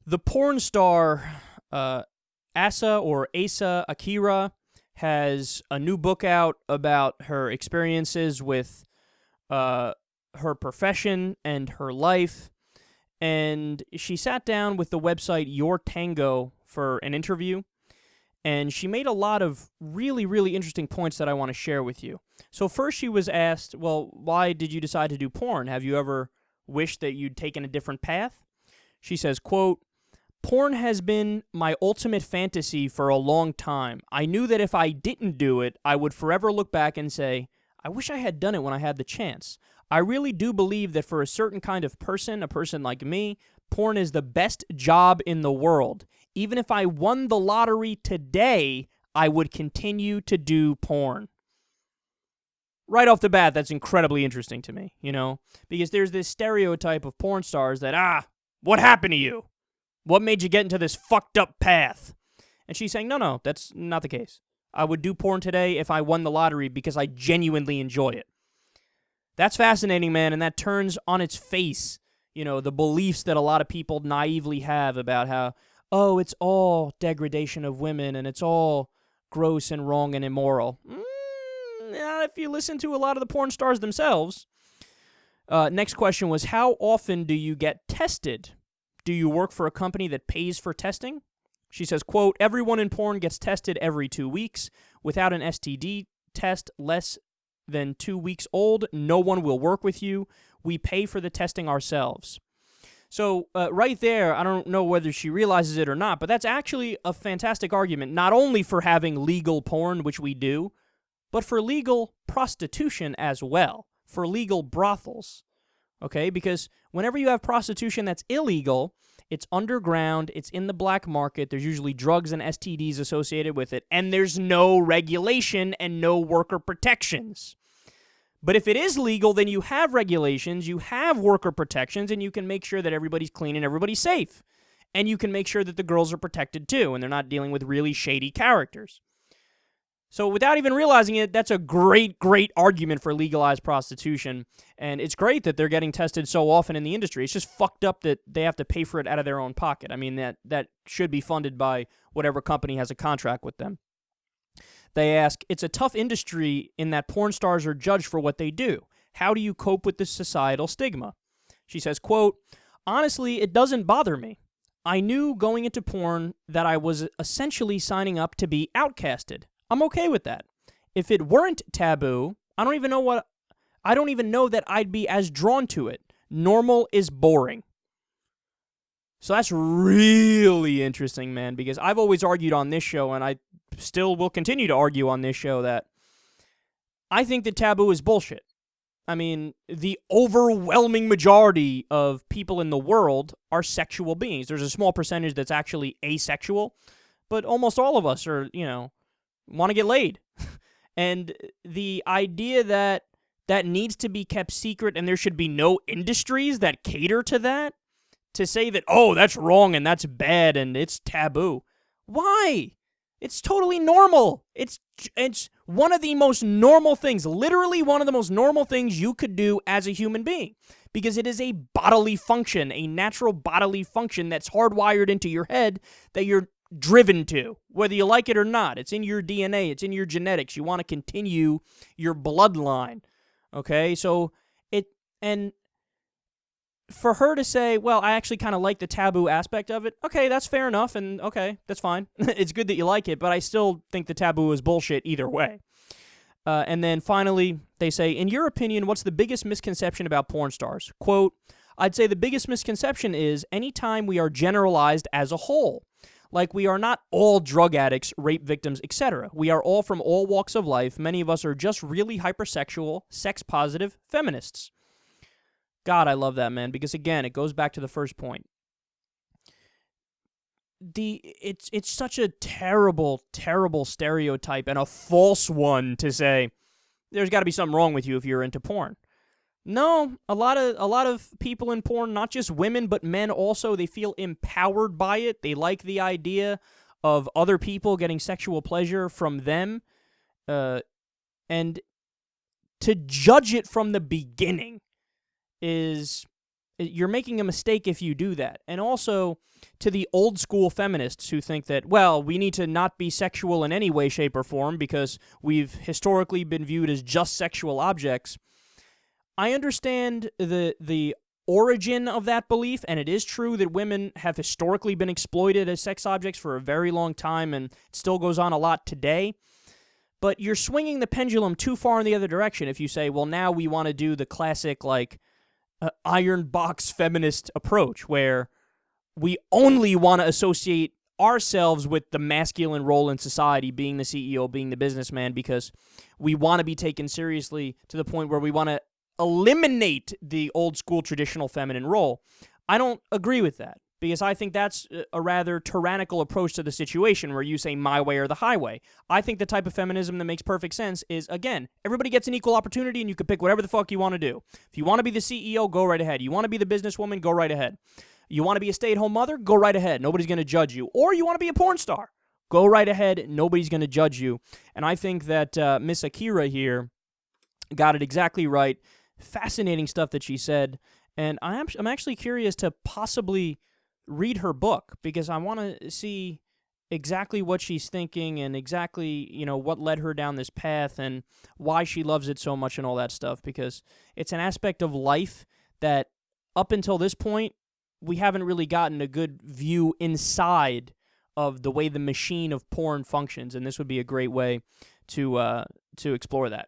The porn star Asa Akira has a new book out about her experiences with her profession and her life. And she sat down with the website Your Tango for an interview. And she made a lot of really, really interesting points that I want to share with you. So first she was asked, well, why did you decide to do porn? Have you ever wished that you'd taken a different path? She says, quote, "Porn has been my ultimate fantasy for a long time. I knew that if I didn't do it, I would forever look back and say, I wish I had done it when I had the chance. I really do believe that for a certain kind of person, a person like me, porn is the best job in the world. Even if I won the lottery today, I would continue to do porn." Right off the bat, that's incredibly interesting to me, because there's this stereotype of porn stars that, what happened to you? What made you get into this fucked up path? And she's saying, no, that's not the case. I would do porn today if I won the lottery because I genuinely enjoy it. That's fascinating, man, and that turns on its face, the beliefs that a lot of people naively have about how, it's all degradation of women and it's all gross and wrong and immoral. If you listen to a lot of the porn stars themselves. Next question was, how often do you get tested? Do you work for a company that pays for testing? She says, quote, "Everyone in porn gets tested every 2 weeks. Without an STD test less than 2 weeks old, no one will work with you. We pay for the testing ourselves." So right there, I don't know whether she realizes it or not, but that's actually a fantastic argument, not only for having legal porn, which we do, but for legal prostitution as well, for legal brothels, okay? Because whenever you have prostitution that's illegal, it's underground, it's in the black market, there's usually drugs and STDs associated with it, and there's no regulation and no worker protections. But if it is legal, then you have regulations, you have worker protections, and you can make sure that everybody's clean and everybody's safe. And you can make sure that the girls are protected too, and they're not dealing with really shady characters. So without even realizing it, that's a great, great argument for legalized prostitution. And it's great that they're getting tested so often in the industry. It's just fucked up that they have to pay for it out of their own pocket. I mean, that should be funded by whatever company has a contract with them. They ask, it's a tough industry in that porn stars are judged for what they do. How do you cope with this societal stigma? She says, quote, "Honestly, it doesn't bother me. I knew going into porn that I was essentially signing up to be outcasted. I'm okay with that. If it weren't taboo, I don't even know that I'd be as drawn to it. Normal is boring." So that's really interesting, man, because I've always argued on this show, and I still will continue to argue on this show, that I think that taboo is bullshit. I mean, the overwhelming majority of people in the world are sexual beings. There's a small percentage that's actually asexual, but almost all of us are, want to get laid. And the idea that that needs to be kept secret and there should be no industries that cater to that, to say that, that's wrong and that's bad and it's taboo. Why? It's totally normal. It's one of the most normal things, literally one of the most normal things you could do as a human being, because it is a bodily function, a natural bodily function that's hardwired into your head that you're driven to, whether you like it or not. It's in your DNA. It's in your genetics. You want to continue your bloodline, okay? So and for her to say, well, I actually kind of like the taboo aspect of it, okay, that's fair enough, and okay, that's fine. It's good that you like it, but I still think the taboo is bullshit either way. And then finally, they say, in your opinion, what's the biggest misconception about porn stars? Quote, "I'd say the biggest misconception is anytime we are generalized as a whole. Like, we are not all drug addicts, rape victims, etc. We are all from all walks of life. Many of us are just really hypersexual, sex-positive feminists." God, I love that, man, because again, it goes back to the first point. It's such a terrible, terrible stereotype and a false one to say there's got to be something wrong with you if you're into porn. No, a lot of people in porn, not just women but men also, they feel empowered by it. They like the idea of other people getting sexual pleasure from them, and to judge it from the beginning is you're making a mistake if you do that. And also, to the old school feminists who think that, well, we need to not be sexual in any way, shape, or form because we've historically been viewed as just sexual objects, I understand the origin of that belief, and it is true that women have historically been exploited as sex objects for a very long time, and it still goes on a lot today. But you're swinging the pendulum too far in the other direction if you say, well, now we want to do the classic, iron box feminist approach, where we only want to associate ourselves with the masculine role in society, being the CEO, being the businessman, because we want to be taken seriously to the point where we want to eliminate the old school traditional feminine role. I don't agree with that, because I think that's a rather tyrannical approach to the situation where you say my way or the highway. I think the type of feminism that makes perfect sense is, again, everybody gets an equal opportunity and you can pick whatever the fuck you want to do. If you want to be the CEO, go right ahead. You want to be the businesswoman, go right ahead. You want to be a stay-at-home mother, go right ahead. Nobody's going to judge you. Or you want to be a porn star, go right ahead. Nobody's going to judge you. And I think that Miss Akira here got it exactly right. Fascinating stuff that she said, and I'm actually curious to possibly read her book, because I want to see exactly what she's thinking and exactly, what led her down this path and why she loves it so much and all that stuff, because it's an aspect of life that up until this point we haven't really gotten a good view inside of the way the machine of porn functions, and this would be a great way to explore that.